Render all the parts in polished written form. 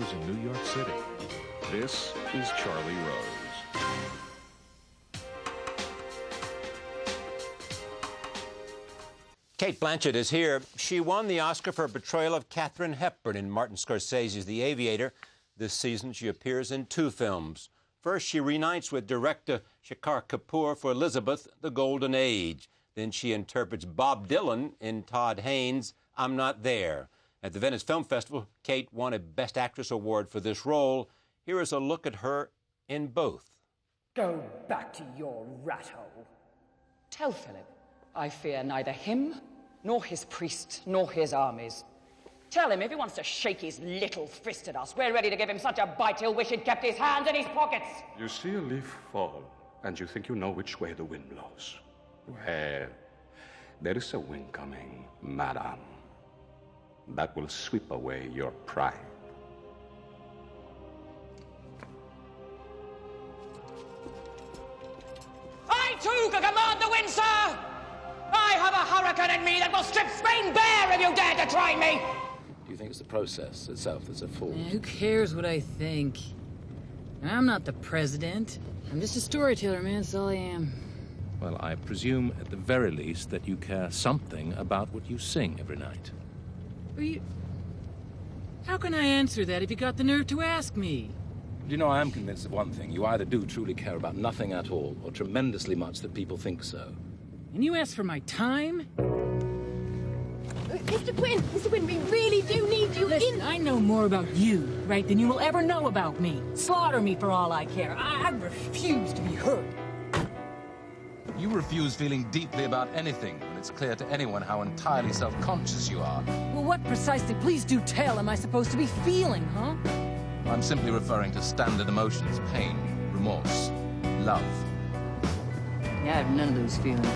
news in New York City. This is Charlie Rose. Cate Blanchett is here. She won the Oscar for her portrayal of Katharine Hepburn in Martin Scorsese's The Aviator. This season, she appears in 2 films. First, she reunites with director Shekhar Kapoor for Elizabeth, The Golden Age. Then she interprets Bob Dylan in Todd Haynes' I'm Not There. At the Venice Film Festival, Cate won a Best Actress award for this role. Here is a look at her in both. Go back to your rat hole. Tell Philip, I fear neither him, nor his priests, nor his armies. Tell him if he wants to shake his little fist at us, we're ready to give him such a bite he'll wish he'd kept his hands in his pockets. You see a leaf fall, and you think you know which way the wind blows. Well, there is a wind coming, madam, that will sweep away your pride. I too can command the wind, sir! I have a hurricane in me that will strip Spain bare if you dare to try me! Do you think it's the process itself that's at fault? Who cares what I think? I'm not the president. I'm just a storyteller, man. That's all I am. Well, I presume at the very least that you care something about what you sing every night. How can I answer that if you got the nerve to ask me? You know, I am convinced of one thing. You either do truly care about nothing at all, or tremendously much that people think so. And you ask for my time? Mr. Quinn, we really do need you. Listen, I know more about you, right, than you will ever know about me. Slaughter me for all I care. I refuse to be hurt. You refuse feeling deeply about anything when it's clear to anyone how entirely self-conscious you are. Well, what precisely, please do tell, am I supposed to be feeling, huh? I'm simply referring to standard emotions: pain, remorse, love. Yeah, I have none of those feelings.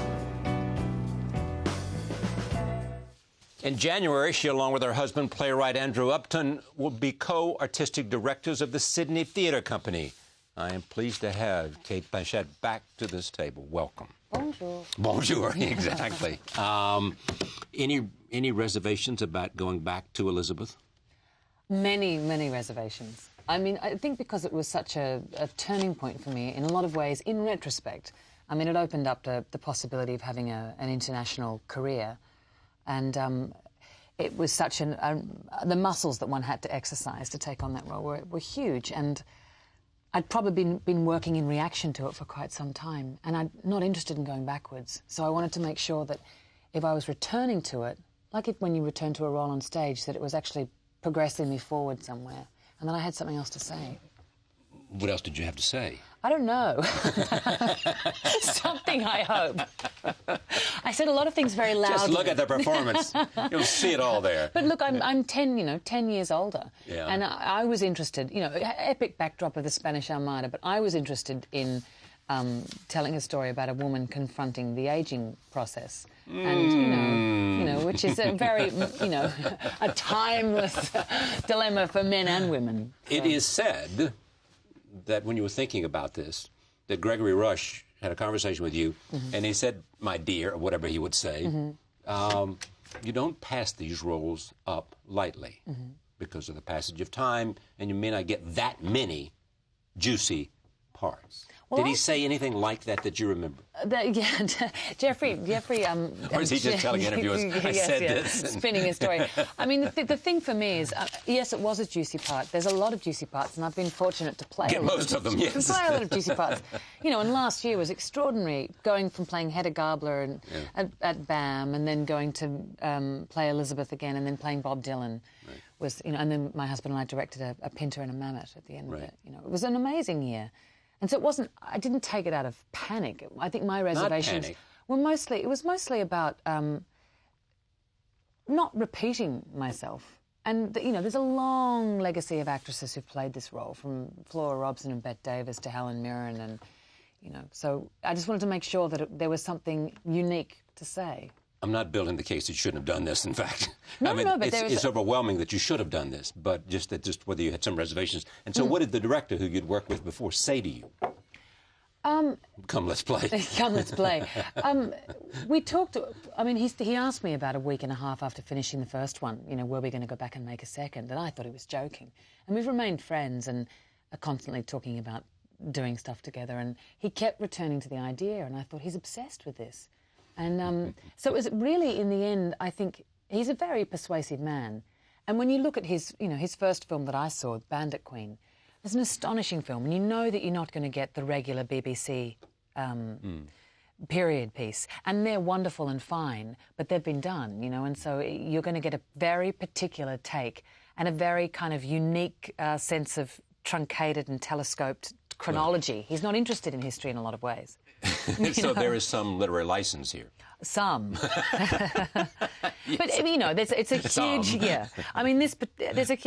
In January, she, along with her husband, playwright Andrew Upton, will be co-artistic directors of the Sydney Theatre Company. I am pleased to have Cate Blanchett back to this table. Welcome. Bonjour. Bonjour, exactly. Any reservations about going back to Elizabeth? Many, many reservations. I mean, I think because it was such a turning point for me in a lot of ways, in retrospect. I mean, it opened up the possibility of having an international career. And it was such the muscles that one had to exercise to take on that role were huge. And I'd probably been working in reaction to it for quite some time. And I'm not interested in going backwards. So I wanted to make sure that if I was returning to it, like when you return to a role on stage, that it was actually progressing me forward somewhere. And then I had something else to say. What else did you have to say? I don't know. Something, I hope. I said a lot of things very loudly. Just look at the performance. You'll see it all there. But look, I'm 10 years older. Yeah. And I was interested, epic backdrop of the Spanish Armada, but I was interested in telling a story about a woman confronting the aging process. And, which is a very, a timeless dilemma for men and women. So. It is said that when you were thinking about this, that Gregory Rush had a conversation with you, and he said, my dear, or whatever he would say, you don't pass these roles up lightly because of the passage of time, and you may not get that many juicy parts. Well, did he say anything like that you remember? Jeffrey. Or is he just telling interviewers, I said this? Spinning his story. I mean, the thing for me is, yes, it was a juicy part. There's a lot of juicy parts, and I've been fortunate to play most of them, yes. Play a lot of juicy parts. And last year was extraordinary, going from playing Hedda Gabler at BAM, and then going to play Elizabeth again, and then playing Bob Dylan. Right. Was, and then my husband and I directed a Pinter and a Mammoth at the end of it. It was an amazing year. And so I didn't take it out of panic. I think my reservations were mostly about not repeating myself. And, there's a long legacy of actresses who've played this role, from Flora Robson and Bette Davis to Helen Mirren. And, so I just wanted to make sure that there was something unique to say. I'm not building the case that you shouldn't have done this, in fact. No, but it's overwhelming that you should have done this, but just whether you had some reservations. And so what did the director who you'd worked with before say to you? Come, let's play. Come, let's play. We talked. I mean, he asked me about a week and a half after finishing the first one. You know, were we going to go back and make a second? And I thought he was joking. And we've remained friends and are constantly talking about doing stuff together. And he kept returning to the idea, and I thought he's obsessed with this. And so it was really, in the end, I think he's a very persuasive man. And when you look at his first film that I saw, Bandit Queen. It's an astonishing film, and you know that you're not going to get the regular BBC period piece. And they're wonderful and fine, but they've been done, you know, and so you're going to get a very particular take and a very kind of unique sense of truncated and telescoped chronology. Right. He's not interested in history in a lot of ways. So there is some literary license here. Some. Yes. But, you know, it's a huge... Yeah. I mean,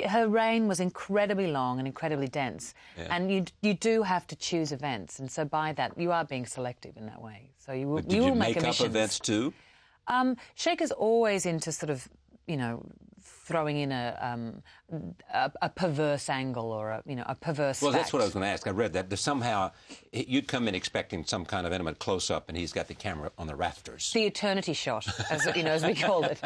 her reign was incredibly long and incredibly dense. Yeah. And you do have to choose events. And so by that, you are being selective in that way. So you will make omissions. Did you make up events too? Shaker's always into sort of, you know, throwing in a perverse angle or a perverse Well, fact. That's what I was going to ask. I read that. Somehow you'd come in expecting some kind of intimate close-up, and he's got the camera on the rafters. The eternity shot, as we called it.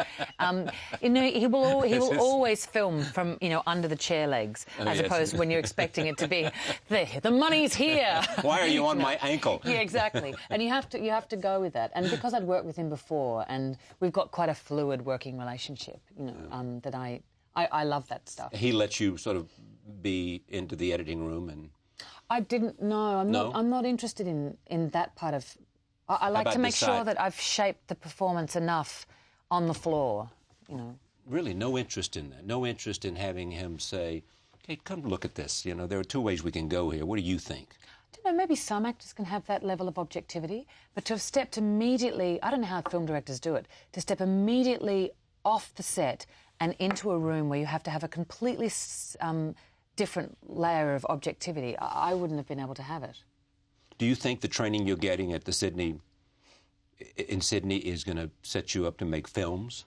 You know, he will always film from, you know, under the chair legs, as opposed to when you're expecting it to be the money's here. Why are you on my ankle? Yeah, exactly. And you have to go with that. And because I'd worked with him before, and we've got quite a fluid working relationship, you know, that I love that stuff. He lets you sort of be into the editing room and... I didn't know. I'm not interested in that part of... I like to make sure that I've shaped the performance enough on the floor, you know. Really, no interest in that? No interest in having him say, hey, come look at this. You know, there are two ways we can go here. What do you think? I don't know, maybe some actors can have that level of objectivity, but to have stepped immediately... I don't know how film directors do it. To step immediately off the set and into a room where you have to have a completely different layer of objectivity, I wouldn't have been able to have it. Do you think the training you're getting at in Sydney is going to set you up to make films?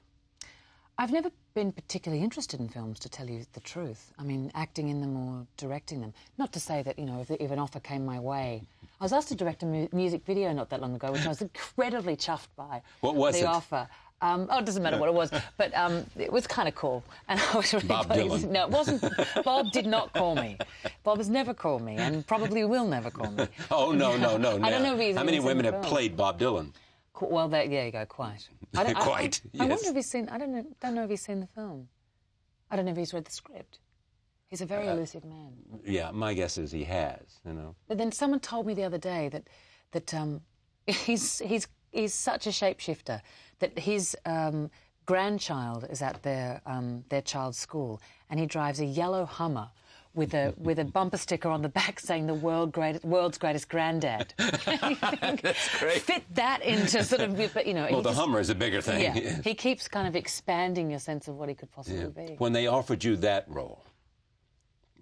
I've never been particularly interested in films, to tell you the truth. I mean, acting in them or directing them. Not to say that, you know, if an offer came my way. I was asked to direct a music video not that long ago, which I was incredibly chuffed by. What was the offer. It doesn't matter what it was, but it was kind of cool. And I was really Bob Dylan. No, it wasn't. Bob did not call me. Bob has never called me, and probably will never call me. Oh, no. I don't know if he's... How many women have played Bob Dylan? Well, there you go, quite. Quite, yes. I wonder if he's seen... I don't know if he's seen the film. I don't know if he's read the script. He's a very elusive man. Yeah, my guess is he has, you know. But then someone told me the other day that he's such a shapeshifter that his grandchild is at their child's school, and he drives a yellow Hummer with a bumper sticker on the back saying the world's greatest granddad. That's great. Fit that into sort of, you know... Well, the Hummer is a bigger thing. Yeah, Yes. He keeps kind of expanding your sense of what he could possibly be. When they offered you that role...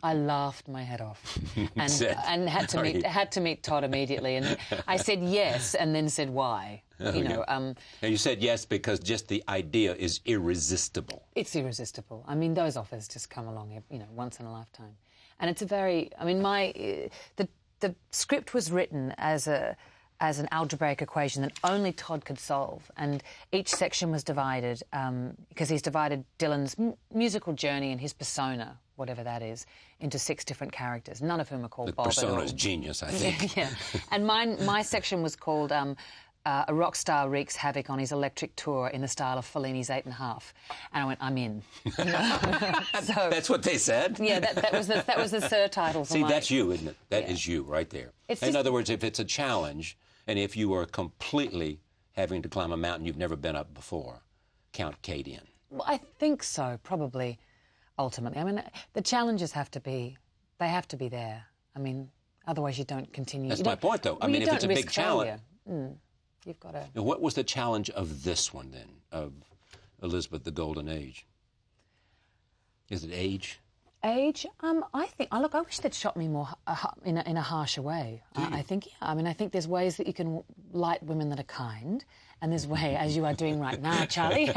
I laughed my head off and had to meet Todd immediately. And I said yes, and then said why. You know. Now you said yes because just the idea is irresistible. It's irresistible. I mean, those offers just come along, you know, once in a lifetime. And it's a very... I mean, the script was written as an algebraic equation that only Todd could solve. And each section was divided, because he's divided Dylan's musical journey and his persona, whatever that is, into 6 different characters, none of whom are called Bob. The persona is genius, I think. Yeah. And my section was called A Rock Star Wreaks Havoc on His Electric Tour in the style of Fellini's 8.5. And I went, I'm in. So, that's what they said? Yeah, that was the third title. See, that's you, isn't it? That is you right there. In other words, if it's a challenge... And if you are completely having to climb a mountain you've never been up before, count Cate in. Well, I think so, probably, ultimately. I mean, the challenges have to be there. I mean, otherwise you don't continue. That's my point, though. I mean, if it's a big challenge... You've got to... Now, what was the challenge of this one, then, of Elizabeth, the Golden Age? Is it age? Age? I think. Oh, look, I wish they'd shot me more in a harsher way. I think. Yeah. I mean, I think there's ways that you can light women that are kind, and there's way, as you are doing right now, Charlie.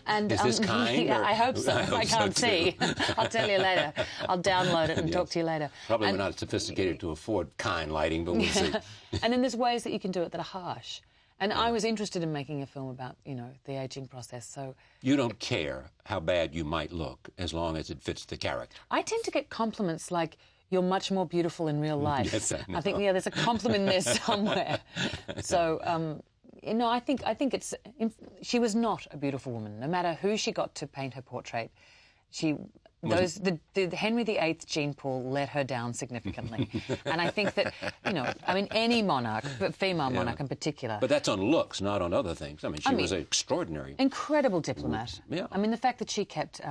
And is this kind? Yeah, I hope so. I can't so see. I'll tell you later. I'll download it and yes. talk to you later. Probably we're not sophisticated to afford kind lighting, but we'll see. And then there's ways that you can do it that are harsh. And I was interested in making a film about, you know, the ageing process, so... You don't care how bad you might look as long as it fits the character. I tend to get compliments like, you're much more beautiful in real life. Yes, I know. I think, yeah, there's a compliment there somewhere. So, you know, I think it's... She was not a beautiful woman. No matter who she got to paint her portrait, the Henry VIII gene pool let her down significantly. And I think that, you know, I mean, any monarch, but female monarch in particular... But that's on looks, not on other things. I mean, she was extraordinary. Incredible diplomat. Yeah. I mean, the fact that she kept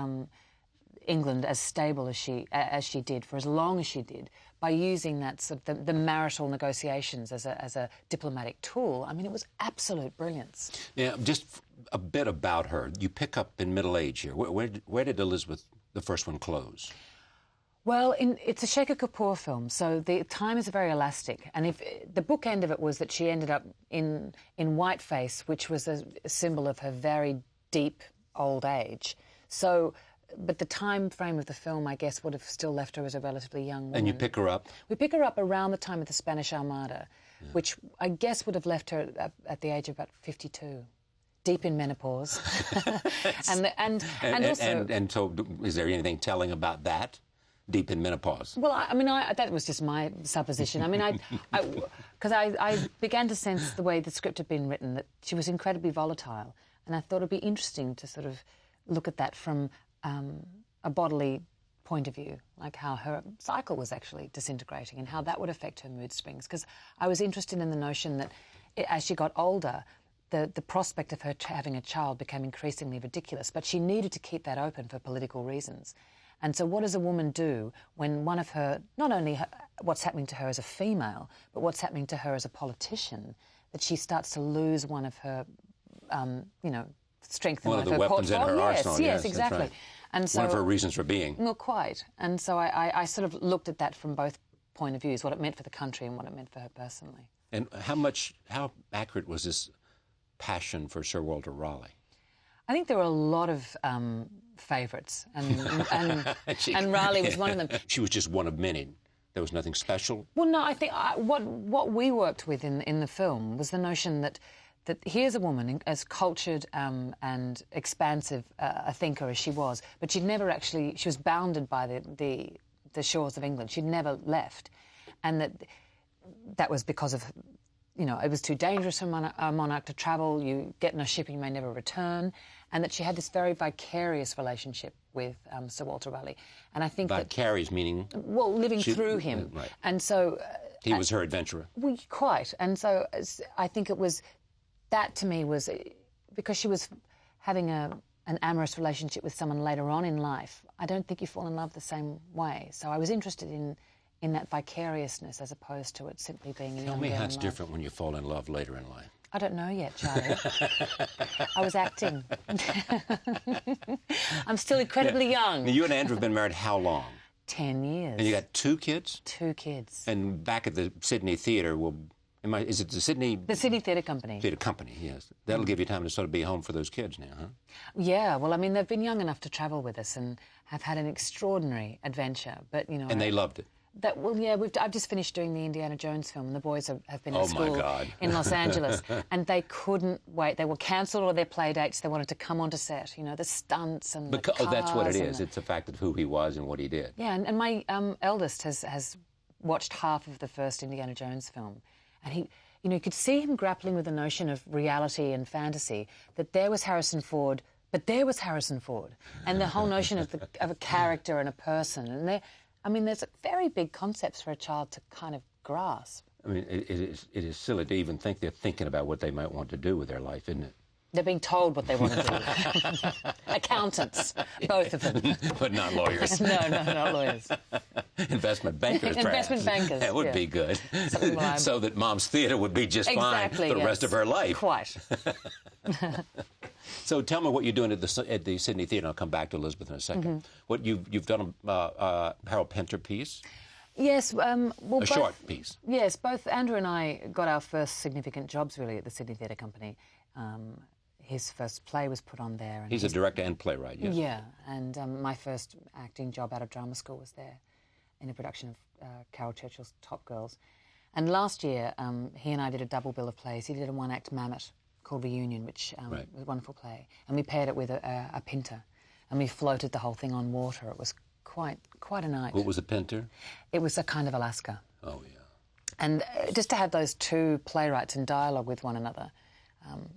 England as stable as she did for as long as she did, by using that sort of the marital negotiations as a diplomatic tool, I mean, it was absolute brilliance. Yeah, just a bit about her. You pick up in middle age here. Where did Elizabeth, the first one, close? Well, it's a Shekhar Kapoor film, so the time is very elastic. And if the bookend of it was that she ended up in whiteface, which was a symbol of her very deep old age. So... But the time frame of the film, I guess, would have still left her as a relatively young woman. And you pick her up? We pick her up around the time of the Spanish Armada, which I guess would have left her at the age of about 52, deep in menopause. and so, is there anything telling about that? Deep in menopause? Well, I mean, that was just my supposition. I mean, because I began to sense the way the script had been written that she was incredibly volatile, and I thought it'd be interesting to sort of look at that from a bodily point of view, like how her cycle was actually disintegrating and how that would affect her mood swings. Because I was interested in the notion that as she got older, the prospect of her having a child became increasingly ridiculous, but she needed to keep that open for political reasons. And so what does a woman do when one of her, not only what's happening to her as a female, but what's happening to her as a politician, that she starts to lose one of her, you know, strength in one of the weapons in her arsenal. Yes, exactly. Right. And so, one of her reasons for being. Not quite. And so I sort of looked at that from both point of views, what it meant for the country and what it meant for her personally. And how accurate was this passion for Sir Walter Raleigh? I think there were a lot of favourites, and Raleigh was one of them. She was just one of many. There was nothing special? Well, no, I think what we worked with in the film was the notion that here's a woman as cultured and expansive a thinker as she was, but she was bounded by the shores of England. She'd never left. And that was because of, you know, it was too dangerous for a monarch to travel. You get in a ship and you may never return. And that she had this very vicarious relationship with Sir Walter Raleigh. And I think vicarious meaning? Well, living through him. Right. And so... he was her adventurer. Well, quite. And so I think it was... That, to me, was... Because she was having an amorous relationship with someone later on in life, I don't think you fall in love the same way. So I was interested in that vicariousness as opposed to it simply being a young girl. Tell me how it's different when you fall in love later in life. I don't know yet, Charlie. I was acting. I'm still incredibly young. Now, you and Andrew have been married how long? 10 years. And you got 2 kids? 2 kids. And back at the Sydney Theatre, is it the Sydney... The Sydney Theatre Company. Theatre Company, yes. That'll give you time to sort of be home for those kids now, huh? Yeah, well, I mean, they've been young enough to travel with us and have had an extraordinary adventure, but, you know... And they loved it. I've just finished doing the Indiana Jones film, and the boys have been at school in Los Angeles, and they couldn't wait. They were cancelled all their play dates. They wanted to come onto set, you know, the stunts and the cars. That's what it is. It's the fact of who he was and what he did. Yeah, and my eldest has watched half of the first Indiana Jones film, and he, you know, you could see him grappling with the notion of reality and fantasy, that there was Harrison Ford, but there was Harrison Ford, and the whole notion of a character and a person, and there's very big concepts for a child to kind of grasp. I mean, it is silly to even think they're thinking about what they might want to do with their life, isn't it? They're being told what they want to do. Accountants, both of them. But not lawyers. No, not lawyers. Investment bankers, perhaps. Investment bankers. That would be good. So that Mom's Theatre would be just fine the rest of her life. Quite. So tell me what you're doing at the Sydney Theatre. I'll come back to Elizabeth in a second. What you've done a Harold Pinter piece? Yes. Well, short piece. Yes, both Andrew and I got our first significant jobs, really, at the Sydney Theatre Company. His first play was put on there. And he's a director and playwright, yes. Yeah, and my first acting job out of drama school was there in a production of Carol Churchill's Top Girls. And last year, he and I did a double bill of plays. He did a one-act mammoth called Reunion, which was a wonderful play. And we paired it with a Pinter. And we floated the whole thing on water. It was quite a night. What was a Pinter? It was a kind of Alaska. Oh, yeah. And just to have those two playwrights in dialogue with one another,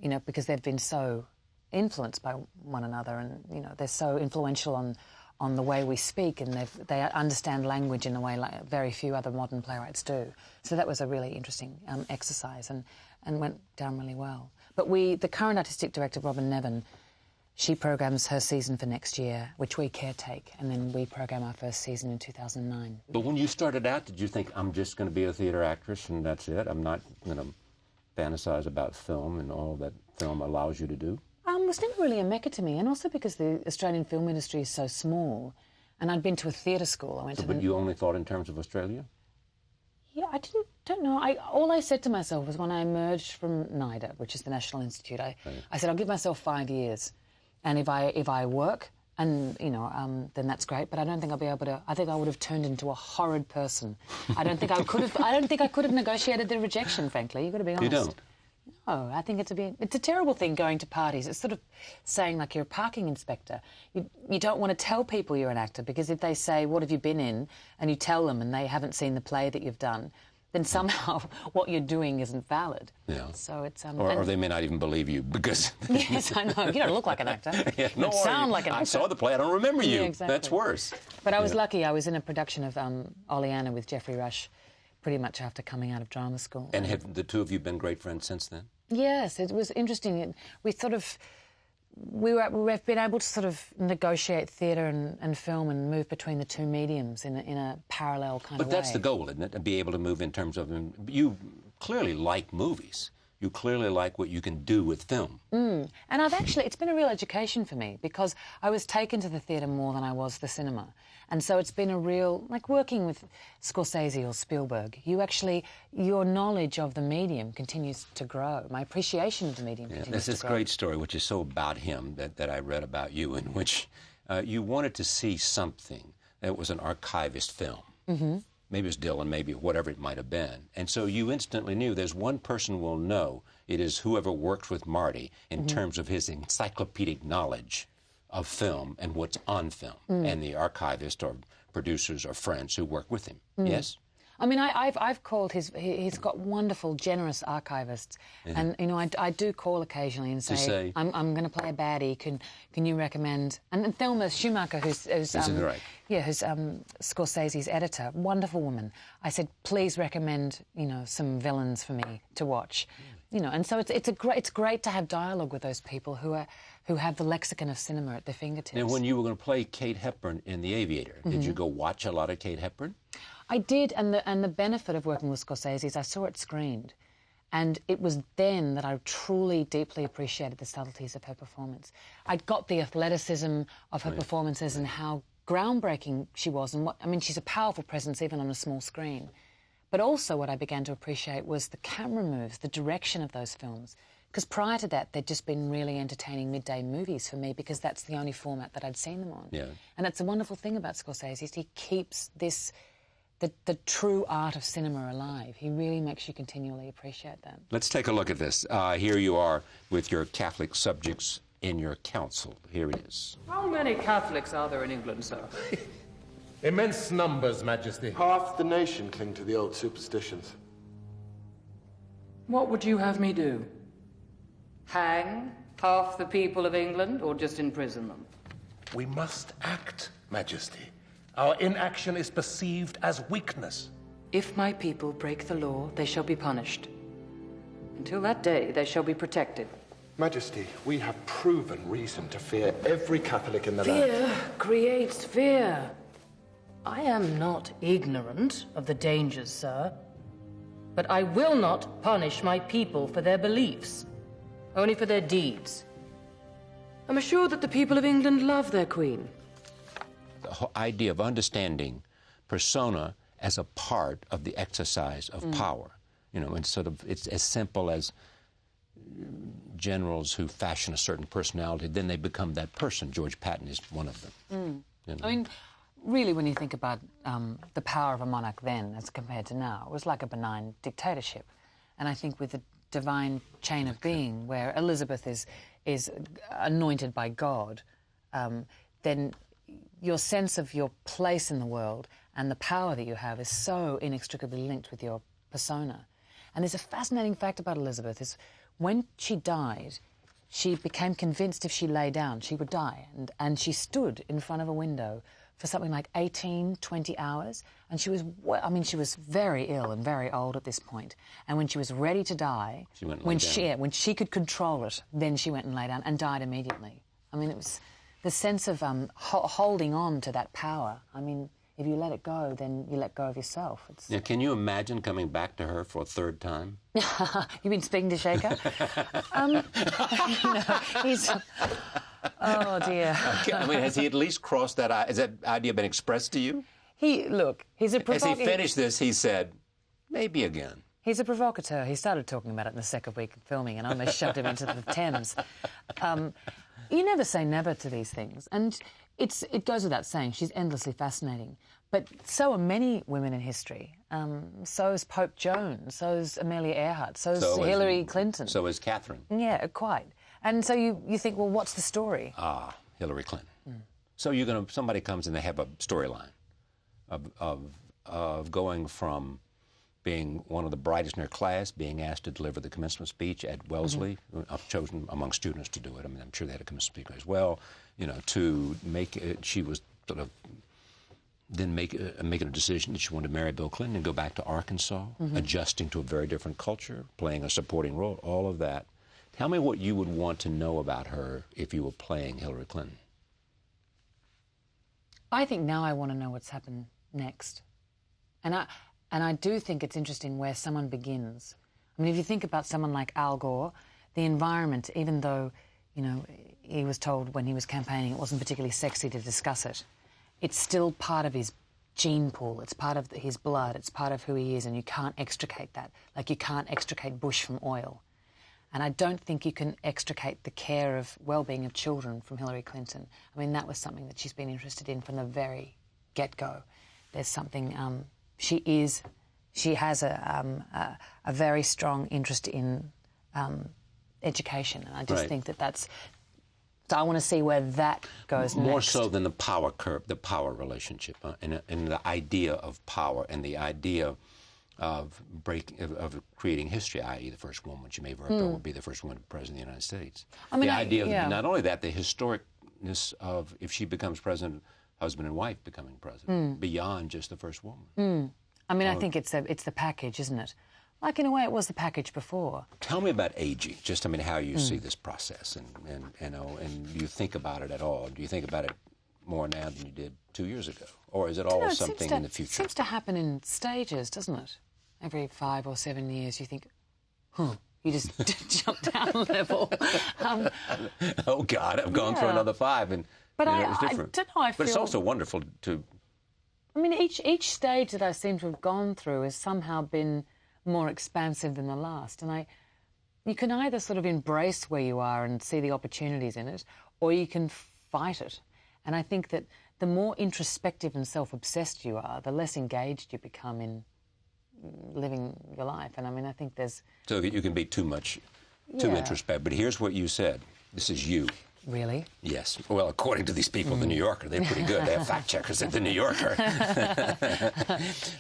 you know, because they've been so influenced by one another, and you know they're so influential on the way we speak, and they understand language in a way like very few other modern playwrights do. So that was a really interesting exercise, and went down really well. But the current artistic director, Robin Nevin, she programs her season for next year, which we caretake, and then we program our first season in 2009. But when you started out, did you think, I'm just going to be a theatre actress and that's it? I'm not going to fantasize about film and all that film allows you to do? It was never really a mecca to me, and also because the Australian film industry is so small, and I'd been to a theatre school. But you only thought in terms of Australia? Yeah, I don't know. All I said to myself was when I emerged from NIDA, which is the National Institute, I said, I'll give myself 5 years, and if I work, and you know, then that's great. But I don't think I'll be able to. I think I would have turned into a horrid person. I don't think I could have. I don't think I could have negotiated the rejection. Frankly, you've got to be honest. You don't. No, I think it's a terrible thing going to parties. It's sort of saying like you're a parking inspector. You don't want to tell people you're an actor, because if they say, what have you been in, and you tell them and they haven't seen the play that you've done, then somehow what you're doing isn't valid. Yeah. So it's... or they may not even believe you, because... Yes, I know. You don't look like an actor. Yeah, you don't sound like an actor. I saw the play, I don't remember you. Yeah, exactly. That's worse. But I was lucky. I was in a production of Oleanna with Geoffrey Rush pretty much after coming out of drama school. And have the two of you been great friends since then? Yes, it was interesting. We've been able to sort of negotiate theatre and film and move between the two mediums in a parallel kind of way. But that's the goal, isn't it? To be able to move in terms of... You clearly like movies. You clearly like what you can do with film. And it's been a real education for me, because I was taken to the theatre more than I was the cinema. And so it's been a real, like working with Scorsese or Spielberg, your knowledge of the medium continues to grow. My appreciation of the medium continues to grow. There's this great story, which is so about him, that I read about you, in which you wanted to see something that was an archivist film. Mm-hmm. Maybe it was Dylan, maybe whatever it might have been. And so you instantly knew there's one person will know. It is whoever worked with Marty in terms of his encyclopedic knowledge of film and what's on film, and the archivist or producers or friends who work with him. Yes? I mean, I've called he's got wonderful, generous archivists, and you know, I do call occasionally and say I'm going to play a baddie. Can you recommend? And Thelma Schumacher, who's Scorsese's editor, wonderful woman. I said, please recommend some villains for me to watch. You know, and so it's great to have dialogue with those people who have the lexicon of cinema at their fingertips. Now, when you were going to play Kate Hepburn in The Aviator, did you go watch a lot of Kate Hepburn? I did, and the benefit of working with Scorsese is I saw it screened, and it was then that I truly, deeply appreciated the subtleties of her performance. I got the athleticism of her performances and how groundbreaking she was, and she's a powerful presence even on a small screen. But also what I began to appreciate was the camera moves, the direction of those films. Because prior to that, they'd just been really entertaining midday movies for me, because that's the only format that I'd seen them on. Yeah. And that's a wonderful thing about Scorsese, is he keeps the true art of cinema alive. He really makes you continually appreciate that. Let's take a look at this. Here you are with your Catholic subjects in your council. Here it is. How many Catholics are there in England, sir? Immense numbers, Majesty. Half the nation cling to the old superstitions. What would you have me do? Hang half the people of England, or just imprison them? We must act, Majesty. Our inaction is perceived as weakness. If my people break the law, they shall be punished. Until that day, they shall be protected. Majesty, we have proven reason to fear every Catholic in the land. Fear creates fear. I am not ignorant of the dangers, sir. But I will not punish my people for their beliefs, only for their deeds. I'm assured that the people of England love their queen. The whole idea of understanding persona as a part of the exercise of power, you know, and sort of it's as simple as generals who fashion a certain personality, then they become that person. George Patton is one of them. You know? I mean, really, when you think about the power of a monarch then as compared to now, it was like a benign dictatorship. And I think with the divine chain of being, where Elizabeth is anointed by God, then your sense of your place in the world and the power that you have is so inextricably linked with your persona. And there's a fascinating fact about Elizabeth is when she died, she became convinced if she lay down, she would die. And she stood in front of a window for something like 18, 20 hours. And she was, I mean, she was very ill and very old at this point. And when she was ready to die, she went and lay down. When she could control it, then she went and lay down and died immediately. I mean, it was the sense of holding on to that power. I mean, if you let it go, then you let go of yourself. Now, can you imagine coming back to her for a third time? You mean speaking to Shaker? No, he's... Oh, dear. I mean, has he at least crossed that... Has that idea been expressed to you? Look, he's a provocateur. As he finished this, he said, maybe again. He's a provocateur. He started talking about it in the second week of filming and almost shoved him into the Thames. You never say never to these things. And it goes without saying, she's endlessly fascinating. But so are many women in history. So is Pope Joan, so is Amelia Earhart, so is Hillary Clinton. So is Catherine. Yeah, quite. And so you think, well, what's the story? Hillary Clinton. So somebody comes and they have a storyline of going from being one of the brightest in her class, being asked to deliver the commencement speech at Wellesley, chosen among students to do it. I mean, I'm sure they had a commencement speaker as well. You know, to make it, she was sort of then making a decision that she wanted to marry Bill Clinton and go back to Arkansas, adjusting to a very different culture, playing a supporting role, all of that. Tell me what you would want to know about her if you were playing Hillary Clinton. I think now I want to know what's happened next. And I do think it's interesting where someone begins. I mean, if you think about someone like Al Gore, the environment, even though, you know, he was told when he was campaigning it wasn't particularly sexy to discuss it, it's still part of his gene pool. It's part of his blood. It's part of who he is, and you can't extricate that. Like you can't extricate Bush from oil. And I don't think you can extricate the care of well-being of children from Hillary Clinton. I mean, that was something that she's been interested in from the very get-go. There's something... She has a very strong interest in education, and I just think that's. So I want to see where that goes More next. so than the power curve, the power relationship, and the idea of power, and the idea of creating history, i.e., the first woman. She may very well be the first woman president of the United States. I mean, the idea of not only that, the historicness of if she becomes president. Husband and wife becoming president, beyond just the first woman. I mean, I think it's the package, isn't it? Like, in a way, it was the package before. Tell me about aging, just, I mean, how you see this process, and do you think about it at all? Do you think about it more now than you did 2 years ago? Or is it all something in the future? It seems to happen in stages, doesn't it? Every 5 or 7 years, you think, you just jump down a level. Oh, God, I've gone through another 5, and... But it was different. I don't know, I feel... But it's also wonderful to... I mean, each stage that I seem to have gone through has somehow been more expansive than the last. And you can either sort of embrace where you are and see the opportunities in it, or you can fight it. And I think that the more introspective and self-obsessed you are, the less engaged you become in living your life. And I mean, I think there's... So you can be too introspective. But here's what you said. This is you. Really? Yes. Well, according to these people, The New Yorker, they're pretty good. They have fact checkers at The New Yorker.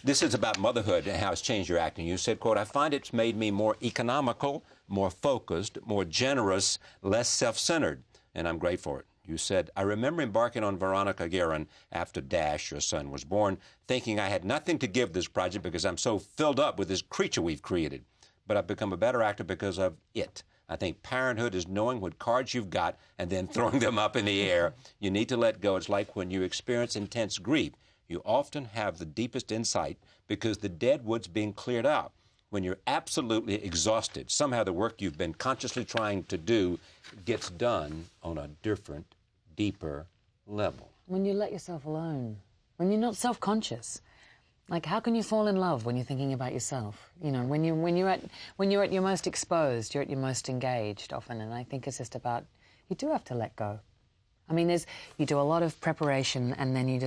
This is about motherhood and how it's changed your acting. You said, quote, I find it's made me more economical, more focused, more generous, less self-centered, and I'm great for it. You said, I remember embarking on Veronica Guerin after Dash, your son, was born, thinking I had nothing to give this project because I'm so filled up with this creature we've created. But I've become a better actor because of it. I think parenthood is knowing what cards you've got and then throwing them up in the air. You need to let go. It's like when you experience intense grief. You often have the deepest insight because the dead wood's being cleared out. When you're absolutely exhausted, somehow the work you've been consciously trying to do gets done on a different, deeper level. When you let yourself alone, when you're not self-conscious. Like, how can you fall in love when you're thinking about yourself? You know, when you're at your most exposed, you're at your most engaged often, and I think it's just about, you do have to let go. I mean, you do a lot of preparation, and then you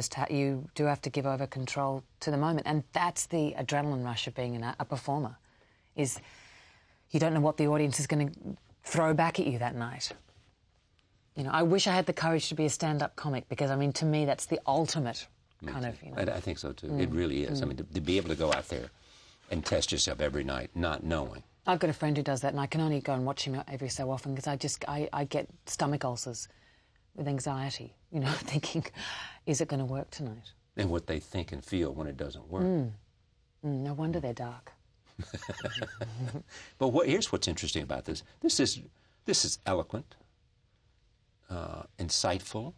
do have to give over control to the moment, and that's the adrenaline rush of being a performer, is you don't know what the audience is going to throw back at you that night. You know, I wish I had the courage to be a stand-up comic, because, I mean, to me, that's the ultimate kind of, you know. I think so, too. It really is. I mean, to be able to go out there and test yourself every night, not knowing. I've got a friend who does that, and I can only go and watch him every so often, because I get stomach ulcers with anxiety, you know, thinking, is it going to work tonight? And what they think and feel when it doesn't work. No wonder they're dark. But here's what's interesting about this. This is eloquent, insightful.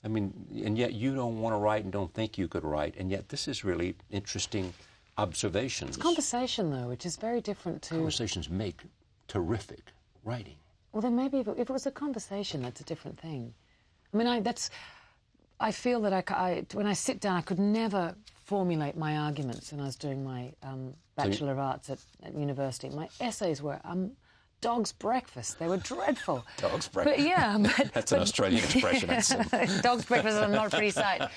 I mean, and yet you don't want to write and don't think you could write, and yet this is really interesting observations. It's conversation, though, which is very different to... Conversations make terrific writing. Well, then maybe if it was a conversation, that's a different thing. I mean, I feel that when I sit down, I could never formulate my arguments when I was doing my Bachelor of Arts at university. My essays were dog's breakfast. They were dreadful. Dog's breakfast. But yeah, that's an Australian expression. Dog's breakfast is not a pretty sight.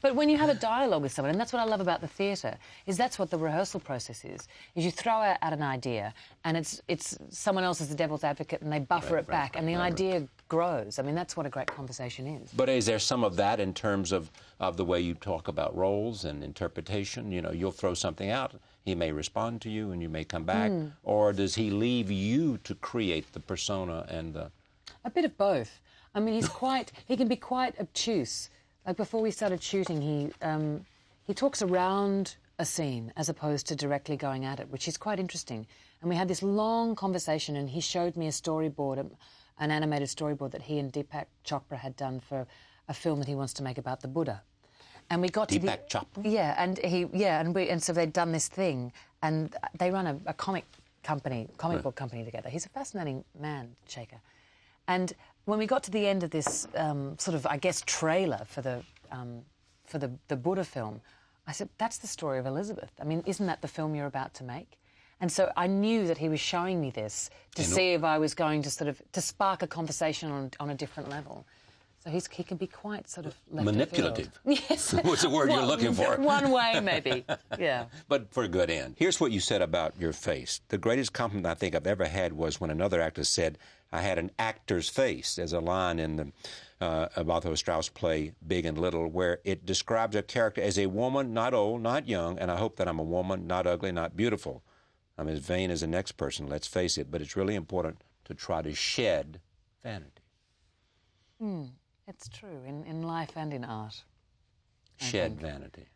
But when you have a dialogue with someone, and that's what I love about the theatre, is that's what the rehearsal process is you throw out an idea, and it's someone else is the devil's advocate, and they buffer it back, and the idea grows. I mean, that's what a great conversation is. But is there some of that in terms of the way you talk about roles and interpretation? You know, you'll throw something out, he may respond to you, and you may come back, or does he leave you to create the persona and the... A bit of both. I mean, he can be quite obtuse. Like, before we started shooting, he talks around a scene as opposed to directly going at it, which is quite interesting. And we had this long conversation, and he showed me a storyboard, an animated storyboard that he and Deepak Chopra had done for a film that he wants to make about the Buddha. And we got Deepak Chopra? Yeah, and so they'd done this thing, and they run a comic book company together. He's a fascinating man, Shaker. And when we got to the end of this sort of, I guess, trailer for the Buddha film, I said, that's the story of Elizabeth. I mean, isn't that the film you're about to make? And so I knew that he was showing me this to see if I was going to sort of, to spark a conversation on a different level. So he can be quite sort of left manipulative. Yes. What's the word you're looking for? One way, maybe, yeah. But for a good end. Here's what you said about your face. The greatest compliment I think I've ever had was when another actor said, I had an actor's face. There's a line in the Arthur Strauss play, Big and Little, where it describes a character as a woman, not old, not young, and I hope that I'm a woman, not ugly, not beautiful. I'm as vain as the next person, let's face it, but it's really important to try to shed vanity. It's true, in life and in art. Shed vanity.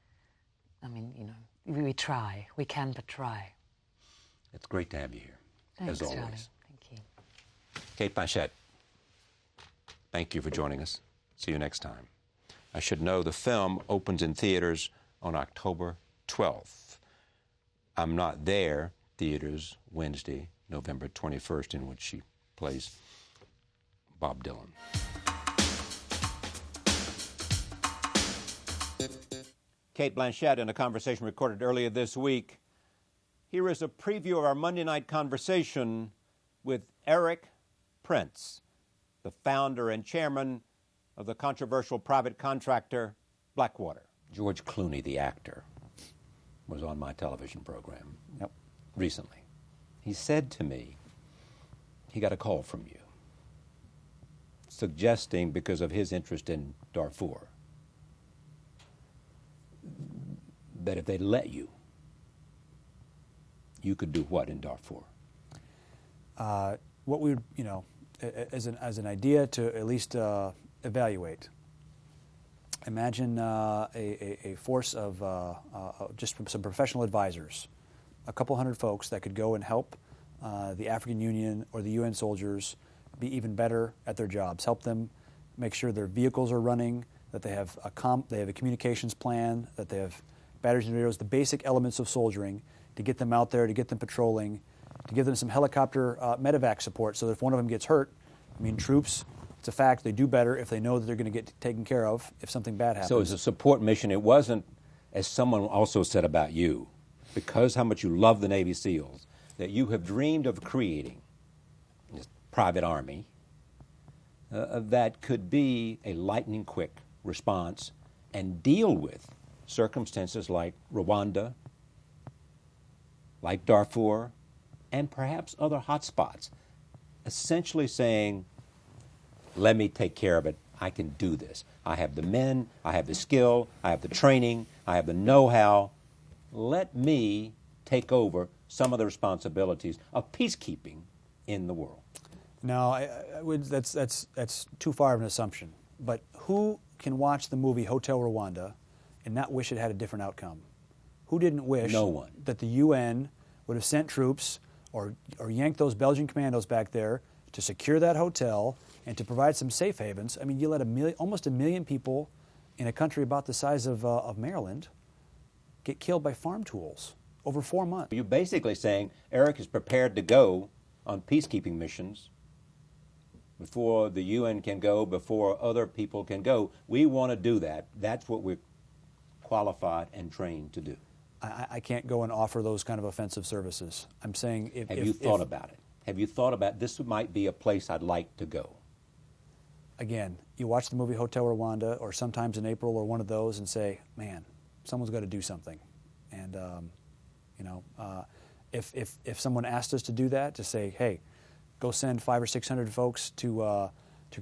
I mean, you know, we try. We can but try. It's great to have you here, Thanks, as always. Charlie. Thank you. Cate Blanchett, thank you for joining us. See you next time. I should know the film opens in theaters on October 12th. I'm Not There, theaters Wednesday, November 21st, in which she plays Bob Dylan. Cate Blanchett in a conversation recorded earlier this week. Here is a preview of our Monday night conversation with Erik Prince, the founder and chairman of the controversial private contractor Blackwater. George Clooney, the actor, was on my television program recently. He said to me, he got a call from you, suggesting, because of his interest in Darfur, that if they let you, you could do what in Darfur? What we would, you know, as an idea to at least evaluate. Imagine a force of just some professional advisors, a couple hundred folks that could go and help the African Union or the UN soldiers be even better at their jobs. Help them make sure their vehicles are running, that they have a communications plan, that they have batteries and radios, the basic elements of soldiering, to get them out there, to get them patrolling, to give them some helicopter medevac support so that if one of them gets hurt, I mean, troops, it's a fact, they do better if they know that they're going to get taken care of if something bad happens. So it's a support mission. It wasn't, as someone also said about you, because how much you love the Navy SEALs, that you have dreamed of creating this private army that could be a lightning-quick response and deal with circumstances like Rwanda, like Darfur, and perhaps other hotspots, essentially saying, let me take care of it. I can do this. I have the men, I have the skill, I have the training, I have the know-how. Let me take over some of the responsibilities of peacekeeping in the world. No, that's too far of an assumption. But who can watch the movie Hotel Rwanda and not wish it had a different outcome? Who didn't wish No one. that the UN would have sent troops or yanked those Belgian commandos back there to secure that hotel and to provide some safe havens? I mean, you let almost a million people in a country about the size of Maryland get killed by farm tools over 4 months. You're basically saying Erik is prepared to go on peacekeeping missions before the UN can go, before other people can go. We want to do that. That's what we're qualified and trained to do. I can't go and offer those kind of offensive services. I'm saying if... Have you thought about it? Have you thought about this might be a place I'd like to go? Again, you watch the movie Hotel Rwanda or sometimes in April or one of those and say, man, someone's got to do something. And, if someone asked us to do that, to say, hey, go send 500 or 600 folks to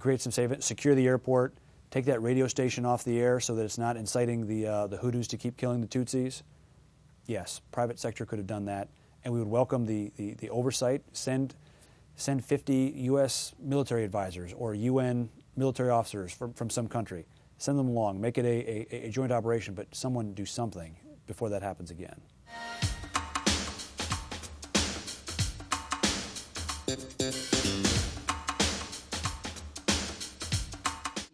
create some savings, secure the airport, take that radio station off the air so that it's not inciting the Hutus to keep killing the Tutsis. Yes, private sector could have done that, and we would welcome the oversight. Send 50 U.S. military advisors or UN military officers from some country. Send them along. Make it a joint operation, but someone do something before that happens again.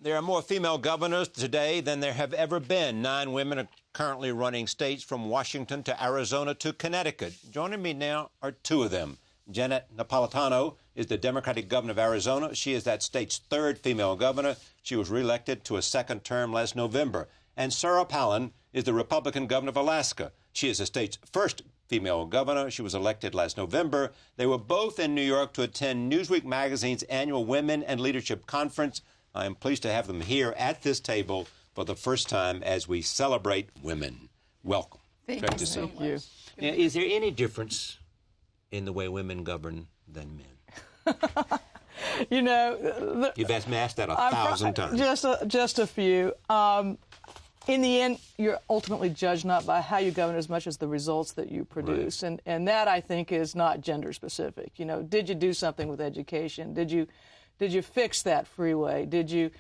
There are more female governors today than there have ever been. 9 women are currently running states from Washington to Arizona to Connecticut. Joining me now are 2 of them. Janet Napolitano is the Democratic governor of Arizona. She is that state's 3rd female governor. She was reelected to a 2nd term last November. And Sarah Palin is the Republican governor of Alaska. She is the state's 1st female governor. She was elected last November. They were both in New York to attend Newsweek magazine's annual Women and Leadership Conference. I am pleased to have them here at this table for the first time as we celebrate women. Welcome. Thank Great you to see so you. much. Now, is there any difference in the way women govern than men? You know, You've asked me that 1,000 times. Just a few. In the end, you're ultimately judged not by how you govern as much as the results that you produce, Right. and that I think is not gender specific. You know, did you do something with education? Did you fix that freeway? Did you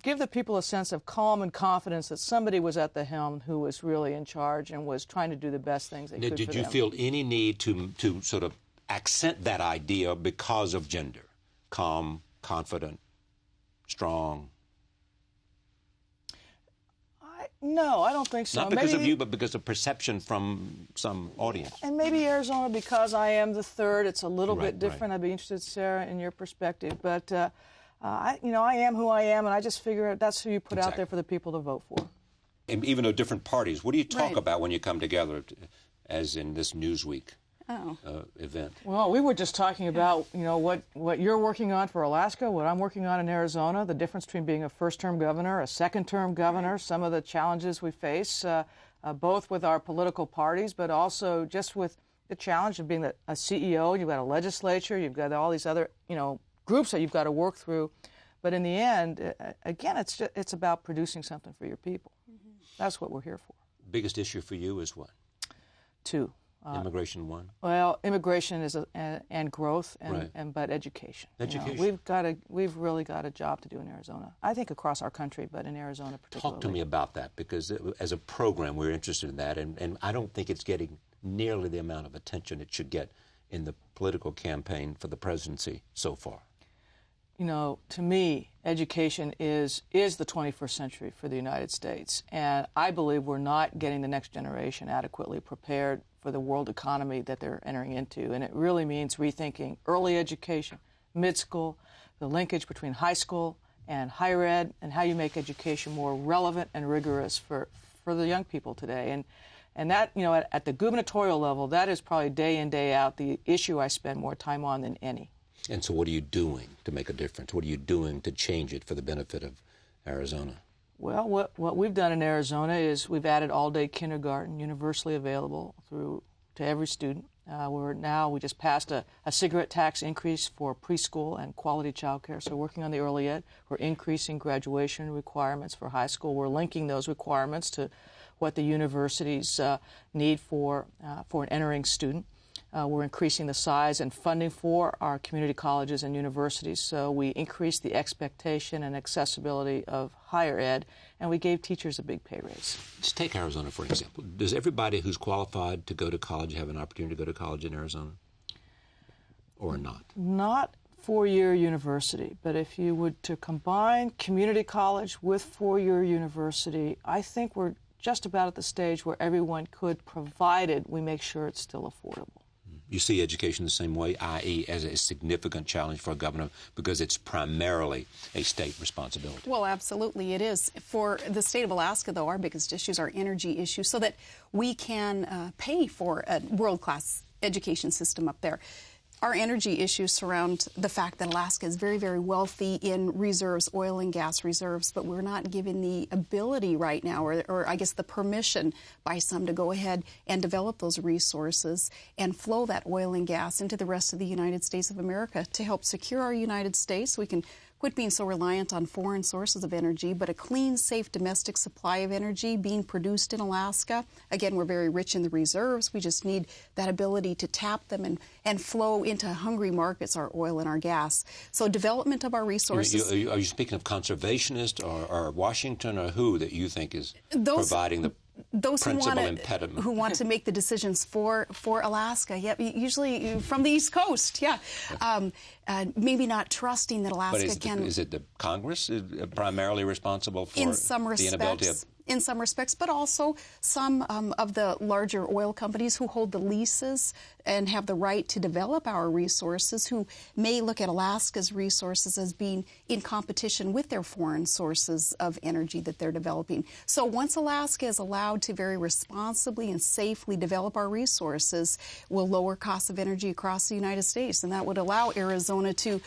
give the people a sense of calm and confidence that somebody was at the helm who was really in charge and was trying to do the best things they could for them? Did you feel any need to sort of accent that idea because of gender? Calm, confident, strong? No, I don't think so. Not because of you, but because of perception from some audience. And maybe Arizona, because I am the 3rd, it's a little Right, bit different. right. I'd be interested, Sarah, in your perspective. But, I am who I am, and I just figure that's who you put out there for the people to vote for. And even though different parties, what do you talk Right. about when you come together, as in this Newsweek event? Well, we were just talking about, what you're working on for Alaska, what I'm working on in Arizona, the difference between being a first-term governor, a second-term governor, some of the challenges we face, both with our political parties, but also just with the challenge of being a CEO. You've got a legislature, you've got all these other, groups that you've got to work through. But in the end, again, it's about producing something for your people. That's what we're here for. Biggest issue for you is what? 2. Immigration 1? Well, immigration is and growth, Right. but education. Education. We've really got a job to do in Arizona. I think across our country, but in Arizona particularly. Talk to me about that, because as a program, we're interested in that, and I don't think it's getting nearly the amount of attention it should get in the political campaign for the presidency so far? You know, to me, education is the 21st century for the United States. And I believe we're not getting the next generation adequately prepared for the world economy that they're entering into. And it really means rethinking early education, mid-school, the linkage between high school and higher ed, and how you make education more relevant and rigorous for the young people today. And that, you know, at the gubernatorial level, that is probably day in, day out the issue I spend more time on than any. And so what are you doing to make a difference? What are you doing to change it for the benefit of Arizona? Well, what we've done in Arizona is we've added all-day kindergarten, universally available to every student. We just passed a cigarette tax increase for preschool and quality child care, so we're working on the early ed. We're increasing graduation requirements for high school. We're linking those requirements to what the universities need for an entering student. We're increasing the size and funding for our community colleges and universities, so we increased the expectation and accessibility of higher ed, and we gave teachers a big pay raise. Let's take Arizona for example. Does everybody who's qualified to go to college have an opportunity to go to college in Arizona, or not? Not four-year university, but if you would to combine community college with four-year university, I think we're just about at the stage where everyone could, provided we make sure it's still affordable. You see education the same way, i.e. as a significant challenge for a governor because it's primarily a state responsibility. Well, absolutely it is. For the state of Alaska, though, our biggest issues are energy issues so that we can pay for a world-class education system up there. Our energy issues surround the fact that Alaska is very, very wealthy in reserves, oil and gas reserves, but we're not given the ability right now, or I guess the permission by some to go ahead and develop those resources and flow that oil and gas into the rest of the United States of America to help secure our United States so we can quit being so reliant on foreign sources of energy, but a clean, safe domestic supply of energy being produced in Alaska. Again, we're very rich in the reserves. We just need that ability to tap them and flow into hungry markets our oil and our gas. So development of our resources. Are you speaking of conservationists or Washington or who that you think is providing the principal impediment? Who want to make the decisions for Alaska. Yeah, usually from the East Coast, yeah. Maybe not trusting that Alaska can... Is it the Congress primarily responsible for the inability of... In some respects, but also some of the larger oil companies who hold the leases and have the right to develop our resources, who may look at Alaska's resources as being in competition with their foreign sources of energy that they're developing. So once Alaska is allowed to very responsibly and safely develop our resources, we'll lower costs of energy across the United States, and that would allow Arizona to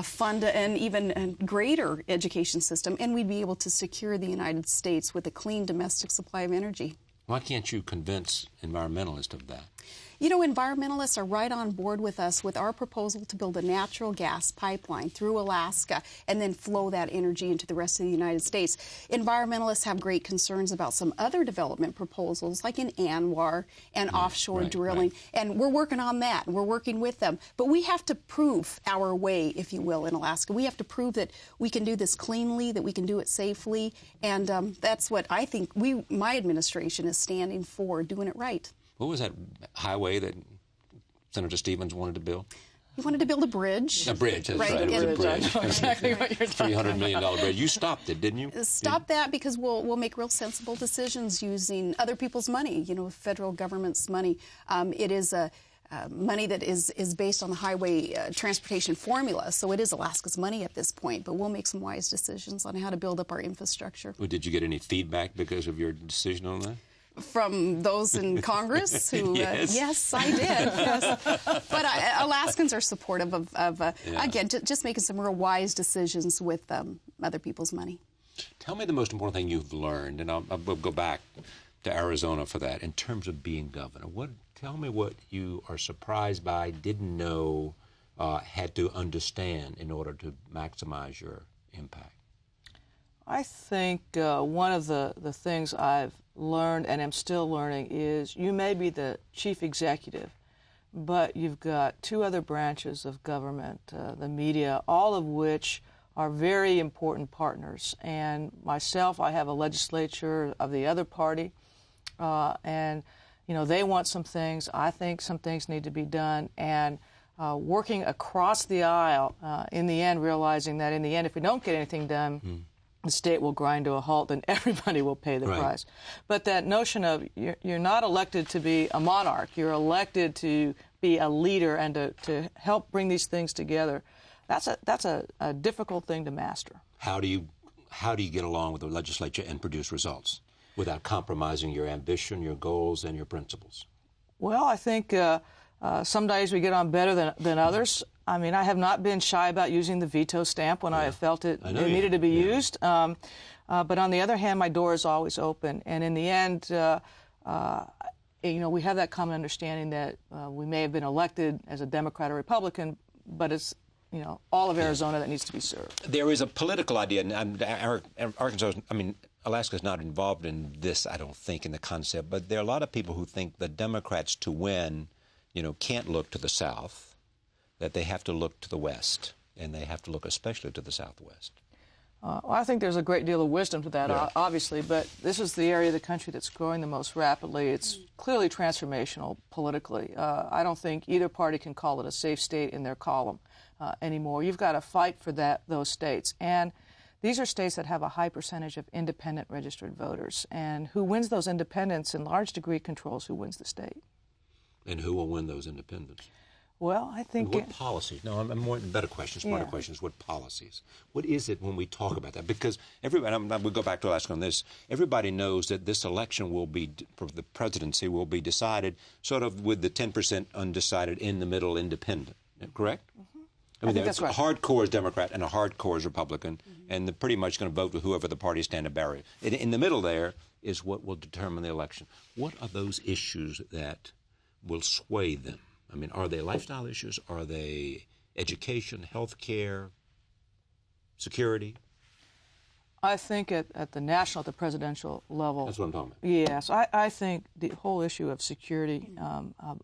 fund an even greater education system, and we'd be able to secure the United States with a clean domestic supply of energy. Why can't you convince environmentalists of that? You know, environmentalists are right on board with us with our proposal to build a natural gas pipeline through Alaska and then flow that energy into the rest of the United States. Environmentalists have great concerns about some other development proposals, like in ANWR and offshore drilling, and we're working on that. We're working with them. But we have to prove our way, if you will, in Alaska. We have to prove that we can do this cleanly, that we can do it safely, and that's what I think my administration is standing for, doing it right. What was that highway that Senator Stevens wanted to build? He wanted to build a bridge. A bridge, that's right. It was a bridge. Exactly what you're talking about. $300 million bridge. You stopped it, didn't you? Stopped that because we'll make real sensible decisions using other people's money, you know, federal government's money. It is money that is based on the highway transportation formula, so it is Alaska's money at this point, but we'll make some wise decisions on how to build up our infrastructure. Well, did you get any feedback because of your decision on that? From those in Congress who, yes, I did. Yes. But Alaskans are supportive of again, just making some real wise decisions with other people's money. Tell me the most important thing you've learned, and I'll go back to Arizona for that, in terms of being governor. Tell me what you are surprised by, didn't know, had to understand in order to maximize your impact. I think one of the things I've learned and am still learning is you may be the chief executive, but you've got two other branches of government, the media, all of which are very important partners. And myself, I have a legislature of the other party, and You know, they want some things. I think some things need to be done. And working across the aisle, in the end, realizing that in the end, if we don't get anything done, the state will grind to a halt and everybody will pay the price. But that notion of you're not elected to be a monarch, you're elected to be a leader and to help bring these things together, that's a difficult thing to master. How do you get along with the legislature and produce results without compromising your ambition, your goals, and your principles? Well, I think some days we get on better than others. I mean, I have not been shy about using the veto stamp when I have felt it needed to be used. But on the other hand, my door is always open. And in the end, you know, we have that common understanding that we may have been elected as a Democrat or Republican, but it's, you know, all of Arizona that needs to be served. There is a political idea, and Arkansas, I mean, Alaska is not involved in this, I don't think, in the concept, but there are a lot of people who think the Democrats to win, you know, can't look to the South, that they have to look to the West, and they have to look especially to the Southwest. Well, I think there's a great deal of wisdom to that, obviously, but this is the area of the country that's growing the most rapidly. It's clearly transformational politically. I don't think either party can call it a safe state in their column anymore. You've got to fight for those states. And these are states that have a high percentage of independent registered voters. And who wins those independents in large degree controls who wins the state. And who will win those independents? Well, I think... What policies? No, I'm more better questions, smarter questions. What policies? What is it when we talk about that? Because everybody, we'll go back to Alaska on this, everybody knows that this election will be, for the presidency, will be decided sort of with the 10% undecided in the middle independent, correct? I mean, there's a hardcore is Democrat and a hardcore is Republican, and they're pretty much going to vote with whoever the parties stand a barrier. In the middle there is what will determine the election. What are those issues that will sway them? I mean, are they lifestyle issues? Are they education, health care, security? I think at the national, at the presidential level. That's what I'm talking about. Yes, I think the whole issue of security,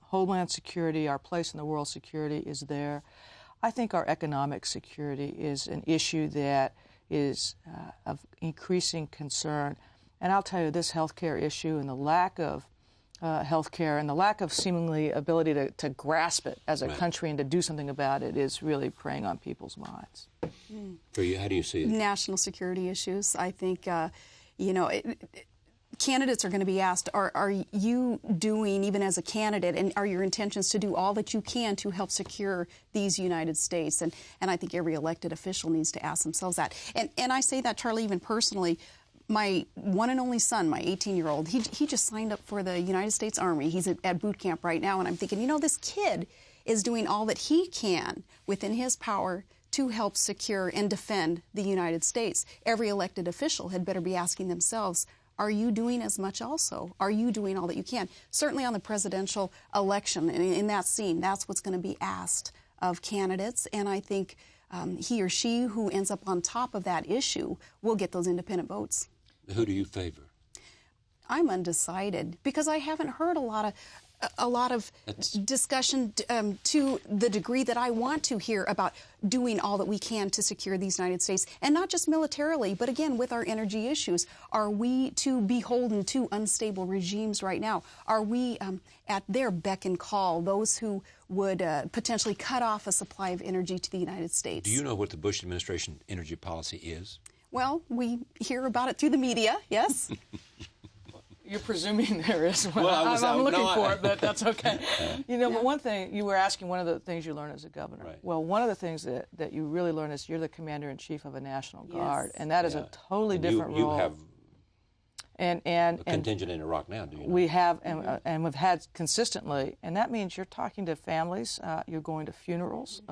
homeland security, our place in the world security is there. I think our economic security is an issue that is of increasing concern. And I'll tell you, this health care issue and the lack of health care and the lack of seemingly ability to grasp it as a country and to do something about it is really preying on people's minds. For you, how do you see it? National security issues. I think, you know, candidates are going to be asked, are you doing, even as a candidate, and are your intentions to do all that you can to help secure these United States? And I think every elected official needs to ask themselves that. And I say that, Charlie, even personally. My one and only son, my 18-year-old, he just signed up for the United States Army. He's at boot camp right now, and I'm thinking, you know, this kid is doing all that he can within his power to help secure and defend the United States. Every elected official had better be asking themselves, are you doing as much also? Are you doing all that you can? Certainly on the presidential election, in that scene, that's what's going to be asked of candidates, and I think he or she who ends up on top of that issue will get those independent votes. Who do you favor? I'm undecided because I haven't heard a lot of discussion to the degree that I want to hear about doing all that we can to secure these United States, and not just militarily, but again with our energy issues. Are we too beholden to unstable regimes right now? Are we at their beck and call, those who would potentially cut off a supply of energy to the United States? Do you know what the Bush administration energy policy is? Well, we hear about it through the media, yes. You're presuming there is one. Well, I'm looking for it, but that's okay. You know, but one thing, you were asking one of the things you learn as a governor. Right. Well, one of the things that you really learn is you're the commander-in-chief of a National Guard, and that is a totally different role. You have a contingent in Iraq now, do you know? We have, and we've had consistently, and that means you're talking to families, you're going to funerals,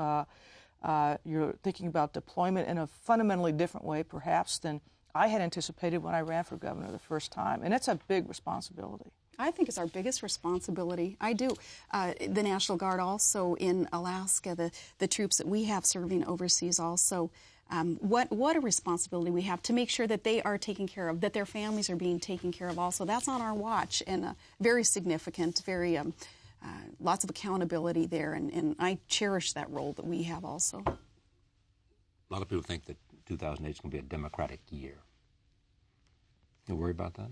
you're thinking about deployment in a fundamentally different way, perhaps, than I had anticipated when I ran for governor the first time, and it's a big responsibility. I think it's our biggest responsibility. I do. The National Guard also in Alaska, the troops that we have serving overseas also, what a responsibility we have to make sure that they are taken care of, that their families are being taken care of also. That's on our watch, and very significant, very lots of accountability there, and I cherish that role that we have also. A lot of people think that 2008 is going to be a Democratic year. You worry about that?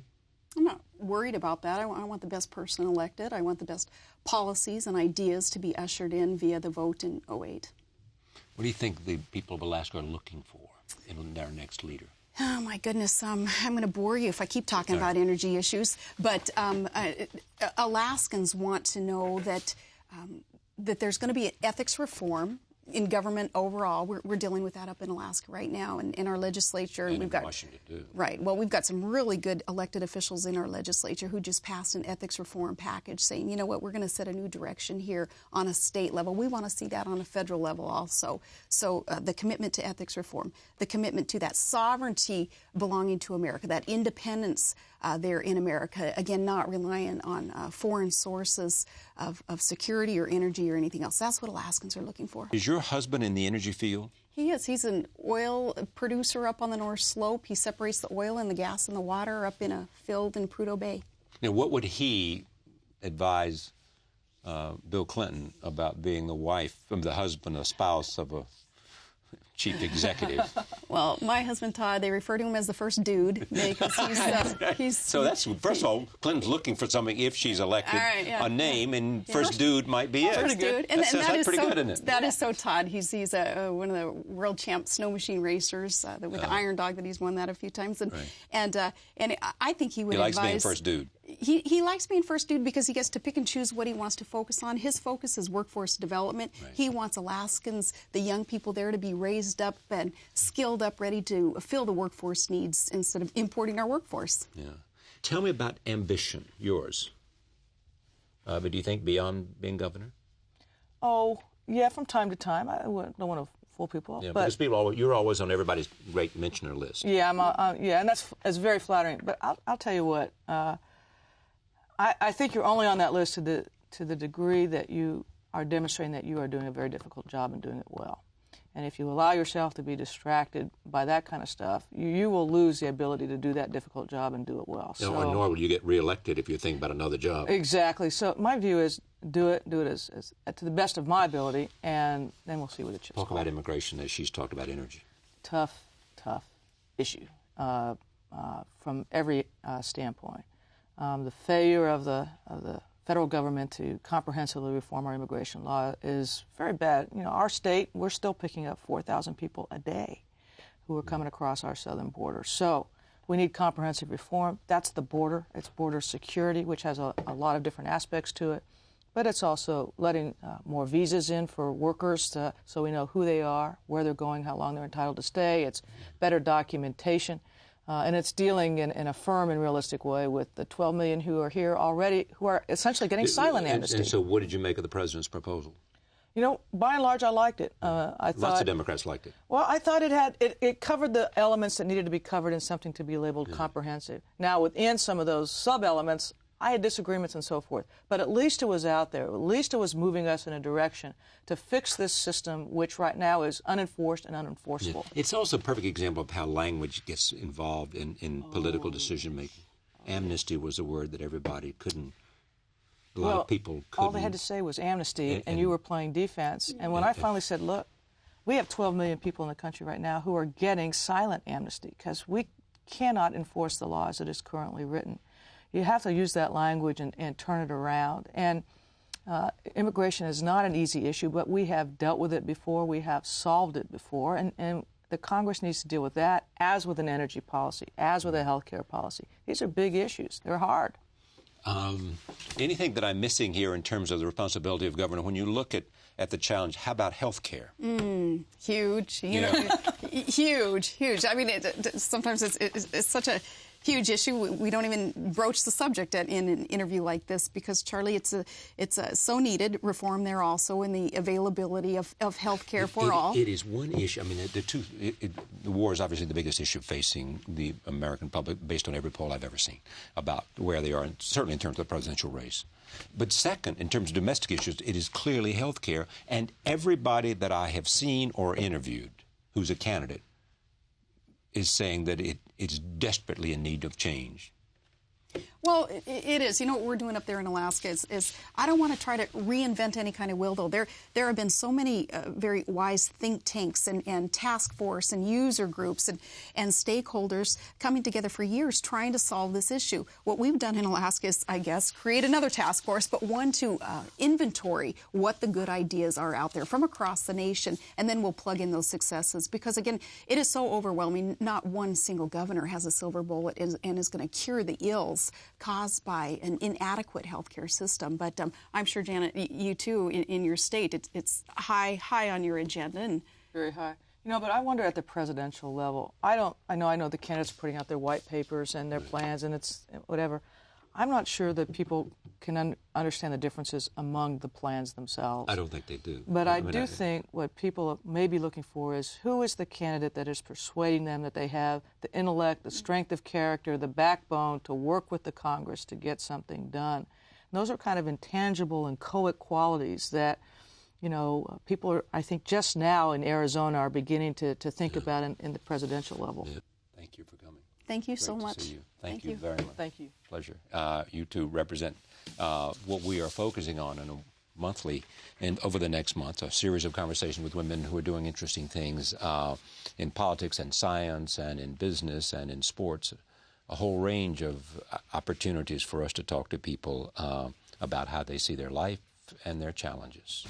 I'm not worried about that. I want the best person elected. I want the best policies and ideas to be ushered in via the vote in '08. What do you think the people of Alaska are looking for in their next leader? Oh, my goodness. I'm going to bore you if I keep talking about energy issues. But Alaskans want to know that, that there's going to be an ethics reform in government overall. We're dealing with that up in Alaska right now in our legislature. And we've got Washington, too. Right. Well, we've got some really good elected officials in our legislature who just passed an ethics reform package saying, you know what, we're going to set a new direction here on a state level. We want to see that on a federal level also. So the commitment to ethics reform, the commitment to that sovereignty belonging to America, that independence there in America, again, not relying on foreign sources of security or energy or anything else. That's what Alaskans are looking for. Is your husband in the energy field? He is. He's an oil producer up on the North Slope. He separates the oil and the gas and the water up in a field in Prudhoe Bay. Now, what would he advise Bill Clinton about being the wife, the husband, a spouse of a chief executive? Well, my husband Todd, they refer to him as the first dude because he's so that's, first of all, Clinton's looking for something if she's elected, a name, and first dude might be it. First dude. And that's that is pretty so, good, isn't it? That is so Todd. He's one of the world champ snow machine racers with the Iron Dog that he's won that a few times. And I think he would advise... He likes being first dude. He likes being first dude because he gets to pick and choose what he wants to focus on. His focus is workforce development. Right. He wants Alaskans, the young people there, to be raised up and skilled up, ready to fill the workforce needs instead of importing our workforance. Yeah. Tell me about ambition, yours. But do you think beyond being governor? Oh, yeah, from time to time. I don't want to fool people. Yeah, because you're always on everybody's great mentioner list. Yeah, and that's very flattering. But I'll tell you what. I think you're only on that list to the degree that you are demonstrating that you are doing a very difficult job and doing it well. And if you allow yourself to be distracted by that kind of stuff, you will lose the ability to do that difficult job and do it well. No, and nor will you get reelected if you think about another job. Exactly. So my view is do it as to the best of my ability, and then we'll see what it chips. Talk about immigration as she's talked about energy. Tough issue from every standpoint. The failure of the federal government to comprehensively reform our immigration law is very bad. You know, our state, we're still picking up 4,000 people a day who are coming across our southern border. So we need comprehensive reform. That's the border. It's border security, which has a lot of different aspects to it. But it's also letting more visas in for workers so we know who they are, where they're going, how long they're entitled to stay. It's better documentation. And it's dealing in a firm and realistic way with the 12 million who are here already, who are essentially getting silent amnesty. And so what did you make of the president's proposal? You know, by and large, I liked it. Lots of Democrats liked it. Well, I thought it covered the elements that needed to be covered in something to be labeled comprehensive. Now, within some of those sub-elements, I had disagreements and so forth. But at least it was out there. At least it was moving us in a direction to fix this system, which right now is unenforced and unenforceable. Yeah. It's also a perfect example of how language gets involved in political decision-making. Amnesty was a word that everybody couldn't, a lot of people couldn't. All they had to say was amnesty, and you were playing defense. And when I finally said, look, we have 12 million people in the country right now who are getting silent amnesty because we cannot enforce the law as it is currently written. You have to use that language and turn it around. And immigration is not an easy issue, but we have dealt with it before. We have solved it before. And the Congress needs to deal with that, as with an energy policy, as with a health care policy. These are big issues. They're hard. Anything that I'm missing here in terms of the responsibility of government, when you look at the challenge, how about health care? Huge. You know, huge. I mean, sometimes it's such a huge issue. We don't even broach the subject in an interview like this because, Charlie, it's so needed. Reform there also in the availability of health care for all. It is one issue. I mean, the war is obviously the biggest issue facing the American public, based on every poll I've ever seen about where they are, and certainly in terms of the presidential race. But second, in terms of domestic issues, it is clearly health care, and everybody that I have seen or interviewed who's a candidate is saying that it's desperately in need of change. Well, it is. You know what we're doing up there in Alaska is I don't want to try to reinvent any kind of wheel, though. There have been so many very wise think tanks and task force and user groups and stakeholders coming together for years trying to solve this issue. What we've done in Alaska is, I guess, create another task force, but one to inventory what the good ideas are out there from across the nation, and then we'll plug in those successes. Because, again, it is so overwhelming. Not one single governor has a silver bullet and is going to cure the ills caused by an inadequate healthcare system. But I'm sure, Janet, you too, in your state, it's high on your agenda. And very high. You know, but I wonder at the presidential level. I know the candidates are putting out their white papers and their plans, and it's whatever. I'm not sure that people can understand the differences among the plans themselves. I don't think they do. But I do think what people may be looking for is who is the candidate that is persuading them that they have the intellect, the strength of character, the backbone to work with the Congress to get something done. And those are kind of intangible and inchoate qualities that, you know, people are, I think, just now in Arizona are beginning to think about in the presidential level. Yeah. Thank you for coming. Thank you Great so to much. see you. Thank you very much. Thank you. Pleasure. You two represent what we are focusing on in a monthly and over the next month, a series of conversations with women who are doing interesting things in politics and science and in business and in sports, a whole range of opportunities for us to talk to people about how they see their life and their challenges.